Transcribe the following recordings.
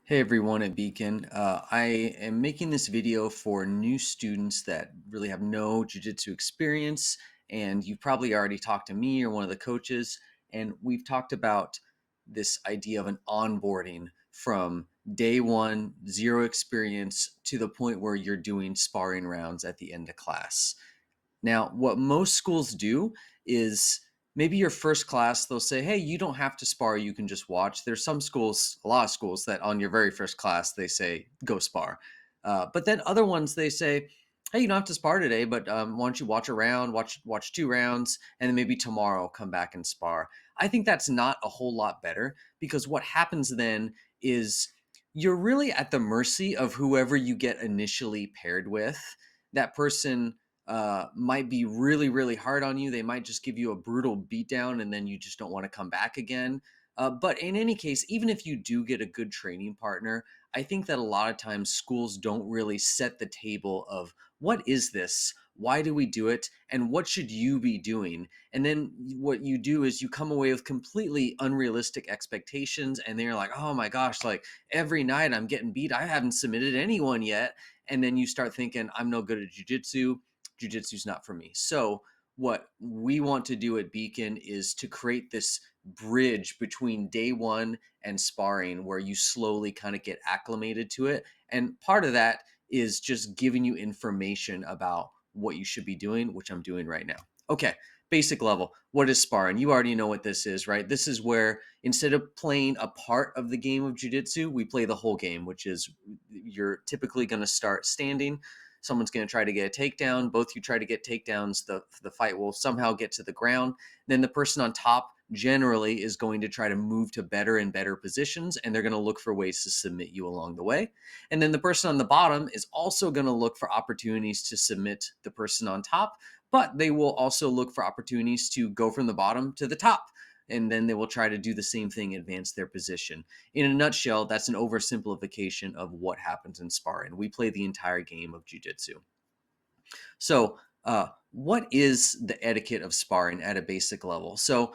Hey everyone at Beacon. I am making this video for new students that really have no jiu-jitsu experience, and you've probably already talked to me or one of the coaches, and we've talked about this idea of an onboarding from day one, zero experience, to the point where you're doing sparring rounds at the end of class. Now, what most schools do is maybe your first class, they'll say, hey, you don't have to spar, you can just watch. There's some schools, a lot of schools, that on your very first class, they say, go spar. But then other ones, they say, hey, you don't have to spar today, but why don't you watch a round, watch 2 rounds, and then maybe tomorrow come back and spar. I think that's not a whole lot better because what happens then is you're really at the mercy of whoever you get initially paired with. That person might be really, really hard on you. They might just give you a brutal beatdown and then you just don't want to come back again. But in any case, even if you do get a good training partner, I think that a lot of times schools don't really set the table of what is this? Why do we do it? And what should you be doing? And then what you do is you come away with completely unrealistic expectations. And then you're like, oh my gosh, like every night I'm getting beat. I haven't submitted anyone yet. And then you start thinking, I'm no good at jujitsu. Jiu-jitsu's not for me. So what we want to do at Beacon is to create this bridge between day one and sparring where you slowly kind of get acclimated to it. And part of that is just giving you information about what you should be doing, which I'm doing right now. Okay, basic level. What is sparring? You already know what this is, right? This is where instead of playing a part of the game of jiu-jitsu, we play the whole game, which is you're typically going to start standing. Someone's going to try to get a takedown. Both you try to get takedowns. The fight will somehow get to the ground. Then the person on top generally is going to try to move to better and better positions, and they're going to look for ways to submit you along the way. And then the person on the bottom is also going to look for opportunities to submit the person on top, but they will also look for opportunities to go from the bottom to the top. And then they will try to do the same thing, advance their position. In a nutshell, that's an oversimplification of what happens in sparring. We play the entire game of jiu-jitsu. So, what is the etiquette of sparring at a basic level? So,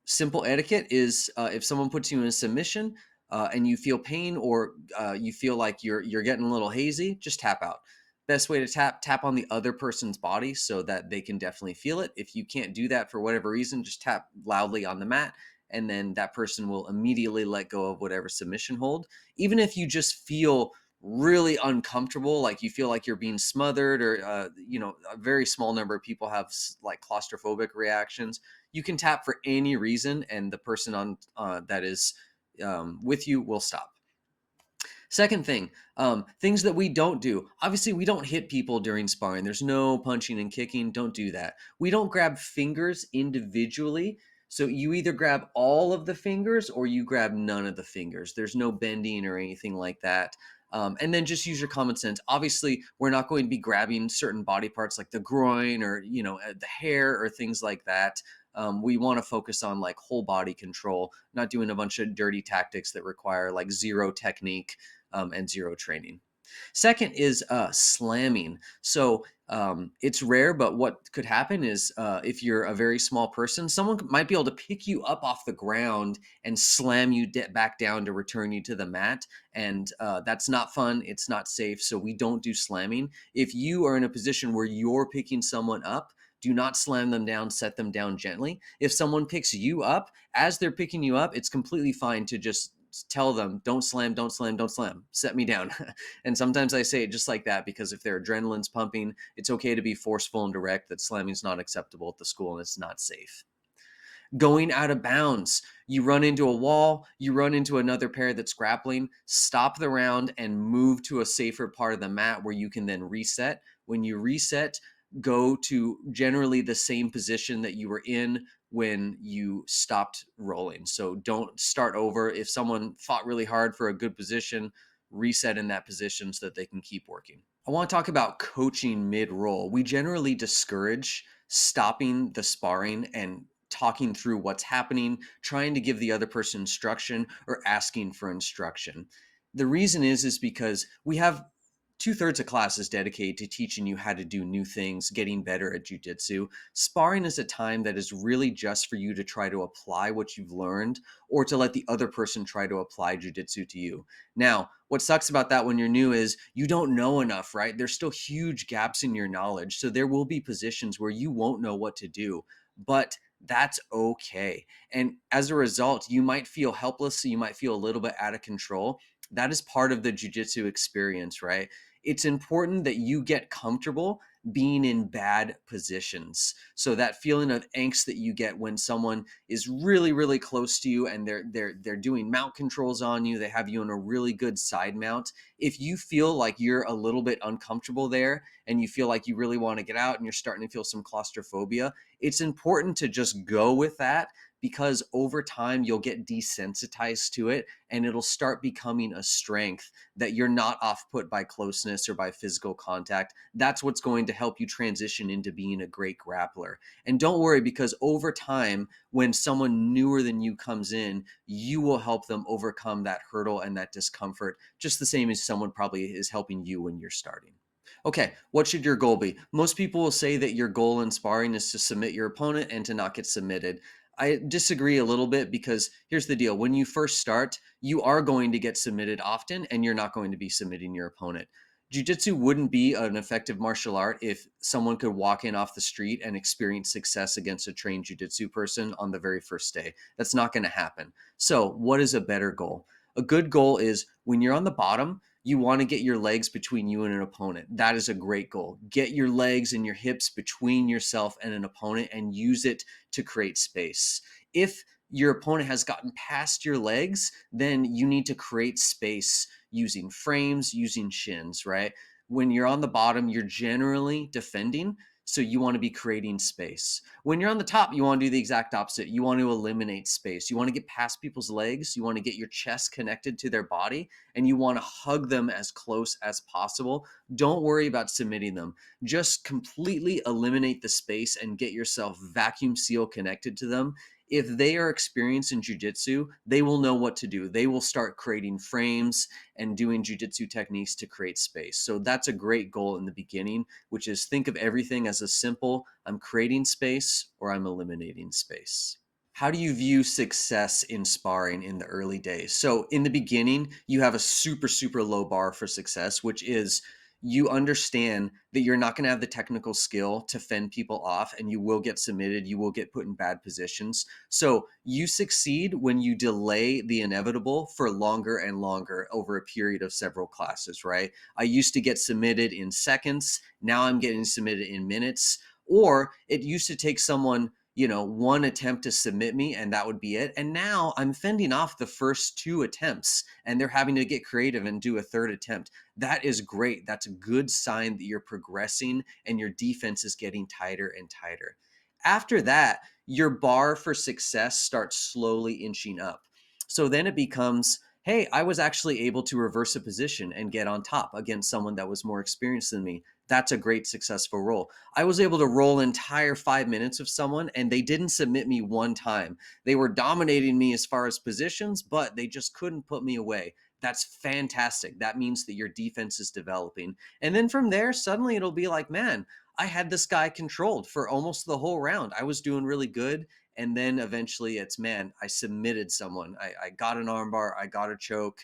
simple etiquette is if someone puts you in a submission and you feel pain or you feel like you're getting a little hazy, just tap out. Best way to tap on the other person's body so that they can definitely feel it. If you can't do that for whatever reason, just tap loudly on the mat, and then that person will immediately let go of whatever submission hold. Even if you just feel really uncomfortable, like you feel like you're being smothered, or a very small number of people have like claustrophobic reactions. You can tap for any reason, and the person on that is with you will stop. Second thing, things that we don't do. Obviously, we don't hit people during sparring. There's no punching and kicking. Don't do that. We don't grab fingers individually. So you either grab all of the fingers or you grab none of the fingers. There's no bending or anything like that. And then just use your common sense. Obviously, we're not going to be grabbing certain body parts like the groin or the hair or things like that. We want to focus on like whole body control, not doing a bunch of dirty tactics that require like zero technique and zero training. Second is slamming. So it's rare, but what could happen is if you're a very small person, someone might be able to pick you up off the ground and slam you back down to return you to the mat. And that's not fun. It's not safe. So we don't do slamming. If you are in a position where you're picking someone up, do not slam them down, set them down gently. If someone picks you up, as they're picking you up, it's completely fine to just tell them, don't slam, don't slam, don't slam, set me down. And sometimes I say it just like that because if their adrenaline's pumping, it's okay to be forceful and direct that slamming is not acceptable at the school and it's not safe. Going out of bounds. You run into a wall, you run into another pair that's grappling, stop the round and move to a safer part of the mat where you can then reset. When you reset, go to generally the same position that you were in when you stopped rolling. So don't start over. If someone fought really hard for a good position, reset in that position so that they can keep working. I want to talk about coaching mid roll. We generally discourage stopping the sparring and talking through what's happening, trying to give the other person instruction or asking for instruction. The reason is because we have 2/3 of class is dedicated to teaching you how to do new things, getting better at jujitsu. Sparring is a time that is really just for you to try to apply what you've learned or to let the other person try to apply jujitsu to you. Now, what sucks about that when you're new is you don't know enough, right? There's still huge gaps in your knowledge. So there will be positions where you won't know what to do, but that's okay. And as a result, you might feel helpless. So you might feel a little bit out of control. That is part of the jujitsu experience, right? It's important that you get comfortable being in bad positions. So that feeling of angst that you get when someone is really, really close to you and they're doing mount controls on you, they have you in a really good side mount. If you feel like you're a little bit uncomfortable there and you feel like you really want to get out and you're starting to feel some claustrophobia, it's important to just go with that because over time you'll get desensitized to it and it'll start becoming a strength that you're not off put by closeness or by physical contact. That's what's going to help you transition into being a great grappler. And don't worry, because over time, when someone newer than you comes in, you will help them overcome that hurdle and that discomfort, just the same as someone probably is helping you when you're starting. Okay, what should your goal be? Most people will say that your goal in sparring is to submit your opponent and to not get submitted. I disagree a little bit because here's the deal. When you first start, you are going to get submitted often and you're not going to be submitting your opponent. Jiu-jitsu wouldn't be an effective martial art if someone could walk in off the street and experience success against a trained jiu-jitsu person on the very first day. That's not going to happen. So, what is a better goal? A good goal is when you're on the bottom, you want to get your legs between you and an opponent. That is a great goal. Get your legs and your hips between yourself and an opponent and use it to create space. If your opponent has gotten past your legs, then you need to create space using frames, using shins, right? When you're on the bottom, you're generally defending. So you want to be creating space. When you're on the top, you want to do the exact opposite. You want to eliminate space. You want to get past people's legs. You want to get your chest connected to their body and you want to hug them as close as possible. Don't worry about submitting them. Just completely eliminate the space and get yourself vacuum seal connected to them. If they are experienced in jujitsu, they will know what to do. They will start creating frames and doing jujitsu techniques to create space. So that's a great goal in the beginning, which is think of everything as a simple I'm creating space or I'm eliminating space. How do you view success in sparring in the early days? So, in the beginning, you have a super, super low bar for success, which is you understand that you're not going to have the technical skill to fend people off and you will get submitted, you will get put in bad positions. So, you succeed when you delay the inevitable for longer and longer over a period of several classes, right? I used to get submitted in seconds, now I'm getting submitted in minutes. Or it used to take someone one attempt to submit me and that would be it. And now I'm fending off the first two attempts and they're having to get creative and do a third attempt. That is great. That's a good sign that you're progressing and your defense is getting tighter and tighter. After that, your bar for success starts slowly inching up. So then it becomes, hey, I was actually able to reverse a position and get on top against someone that was more experienced than me. That's a great successful roll. I was able to roll entire 5 minutes of someone and they didn't submit me one time. They were dominating me as far as positions, but they just couldn't put me away. That's fantastic. That means that your defense is developing. And then from there, suddenly it'll be like, man, I had this guy controlled for almost the whole round. I was doing really good. And then eventually it's, man, I submitted someone. I got an armbar, I got a choke.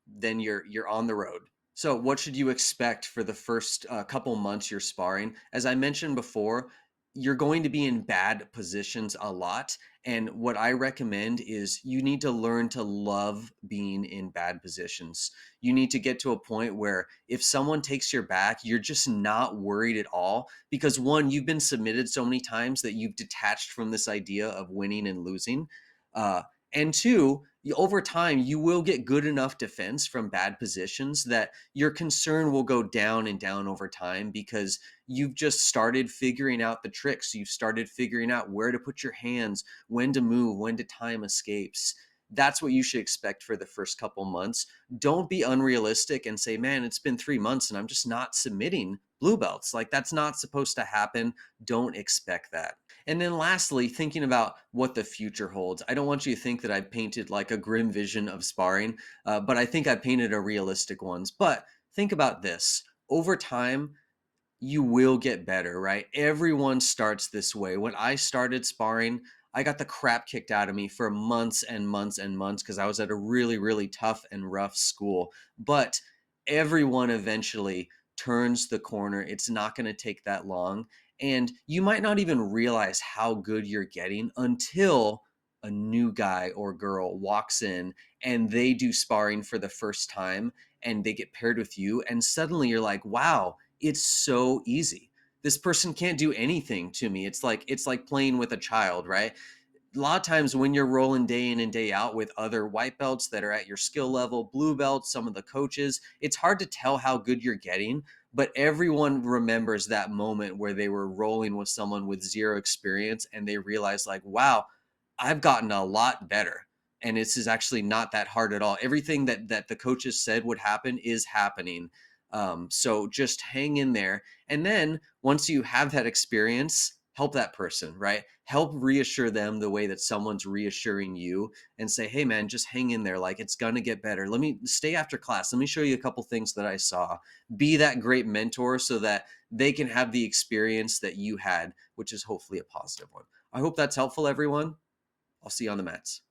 Then you're on the road. So, what should you expect for the first couple months you're sparring? As I mentioned before, you're going to be in bad positions a lot. And what I recommend is you need to learn to love being in bad positions. You need to get to a point where if someone takes your back, you're just not worried at all. Because one, you've been submitted so many times that you've detached from this idea of winning and losing. Uh, and two, over time, you will get good enough defense from bad positions that your concern will go down and down over time because you've just started figuring out the tricks. You've started figuring out where to put your hands, when to move, when to time escapes. That's what you should expect for the first couple months. Don't be unrealistic and say, man, it's been 3 months and I'm just not submitting blue belts. Like, that's not supposed to happen. Don't expect that. And then lastly, thinking about what the future holds. I don't want you to think that I've painted like a grim vision of sparring, but I think I painted a realistic one. But think about this. over time, you will get better, right? Everyone starts this way. When I started sparring, I got the crap kicked out of me for months and months and months because I was at a really, really tough and rough school. But everyone eventually turns the corner. It's not going to take that long. And you might not even realize how good you're getting until a new guy or girl walks in and they do sparring for the first time and they get paired with you. And suddenly you're like, wow, it's so easy. This person can't do anything to me. It's like playing with a child, right? A lot of times when you're rolling day in and day out with other white belts that are at your skill level, blue belts, some of the coaches, it's hard to tell how good you're getting, but everyone remembers that moment where they were rolling with someone with zero experience and they realized like, wow, I've gotten a lot better. And this is actually not that hard at all. Everything that the coaches said would happen is happening. So just hang in there. And then once you have that experience, help that person, right? Help reassure them the way that someone's reassuring you and say, hey, man, just hang in there. Like it's going to get better. Let me stay after class. Let me show you a couple things that I saw. Be that great mentor so that they can have the experience that you had, which is hopefully a positive one. I hope that's helpful, everyone. I'll see you on the mats.